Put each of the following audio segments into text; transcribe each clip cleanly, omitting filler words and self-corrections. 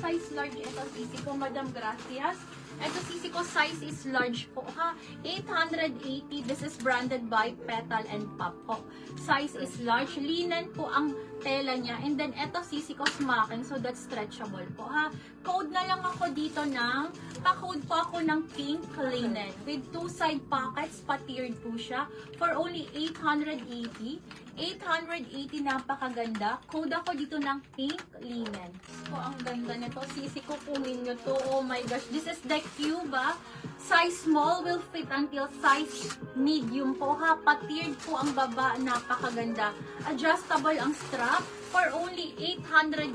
size large ito, sisi ko, Madam Gracias. Ito, sisi ko, size is large po, ha? 880. This is branded by Petal and Pop po. Size is large. Linen po ang tela niya. And then, ito, sisi ko, smacking. So, that's stretchable po, ha? Code na lang ako dito ng, pa-code po ako ng pink linen. With 2 side pockets, pa-tiered po siya. For only 880. 880, napakaganda. Code ako dito ng pink linen. So, ang ganda nito. Sisi ko, kunin nyo to. Oh my gosh. This is the Cuba. Size small will fit until size medium po, ha. Patiered po ang baba. Napakaganda. Adjustable ang strap. For only 880.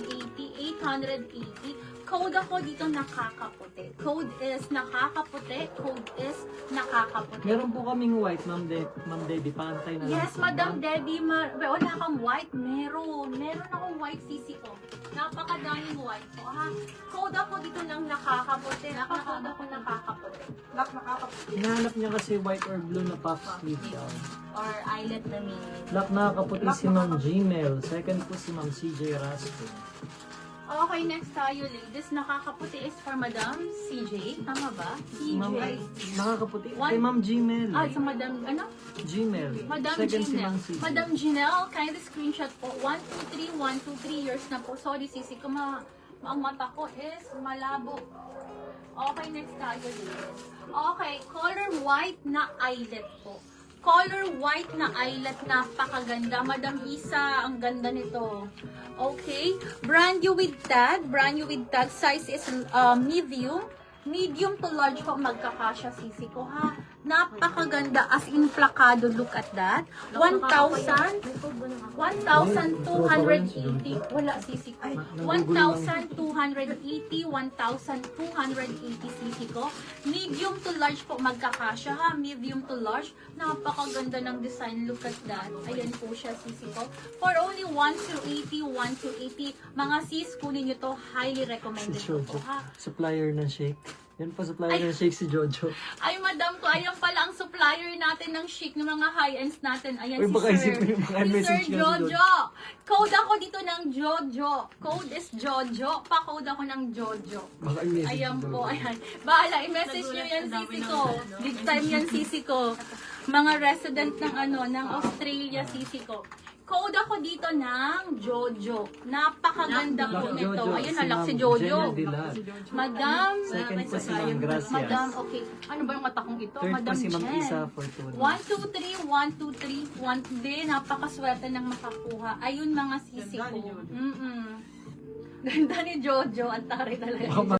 880. Code ako dito nakakaputi. Code is nakakaputi. Code is nakakaputi. Meron po kaming white, Ma'am Debbie. Pantay na lang. Yes, po, Madam Debbie. Wala kang white? Meron. Meron akong white sisi ko. Napakadaming white po, ha. Code ako dito ng nakakaputi. Code ako nakakaputi. Hinahanap niya kasi white or blue na puff sleeve down. Or eyelet na mini. Black nakakaputi si Ma'am Gmail. Second po si Ma'am CJ Rasco. Okay, next tayo, ladies. Nakakaputi is for Madam CJ. Tama ba? Ma'am, CJ. nakakaputi. One- Kay Ma'am Gmail. Ah, sa Madam, ano? Gmail. Madam Second si Janelle. Ma'am CJ. Madam Janelle, kindly screenshot po. 1, 2, 3, 1, 2, 3 years na po. Sorry, sisi ko, ang mata ko is malabo. Okay, next tayo, ladies. Okay, color white na eyelet po. Color white na eyelet, napakaganda. Madam Isa, ang ganda nito. Okay, brand new with tag. Brand new with tag. Size is medium. Medium to large po magkakasya, sisi ko, ha. Napakaganda, as in plakado. Look at that. 1,280. Wala, sisi ko. 1,280. 1,280, sisi ko. Medium to large po magkakasya, ha. Medium to large. Napakaganda ng design. Look at that. Ayan po siya, sisi ko. For only 1,280. 1,280. Mga sis, kunin nyo to. Highly recommended Si po, Jojo. ha. Supplier ng shake. Yan po supplier ng shake si Jojo. Ay, madam ko, ayan pala ang supplier natin ng chic, ng mga high-ends natin. Ayan Uy, si baka Sir. isipin yung baka Si Sir message ka si Jojo. Code ako dito ng Jojo. Code is Jojo. Pa-code ako ng Jojo. Baka i-message Ayan si po, Jojo. ayan. Bahala, i-message nyo yan, sisi ko. Big time yan, sisi ko. Mga resident ng ng Australia, sisi ko. Code ako dito ng Jojo. Napakaganda po Lock nito. Jojo, Ayun, si nalak si Ma'am Jojo. Jenna Dilag. Madam, Second po si Ma'am Gracias. Madam, okay. Ano ba yung mata kong ito? Third po Madam si Ma'am Jen. Isa for 2. 1, 2, 3, 1, 2, 3, 1, 2, napakaswerte ng makakuha. Ayun mga sisi ko. Ganda ni Jojo, ang tari talaga.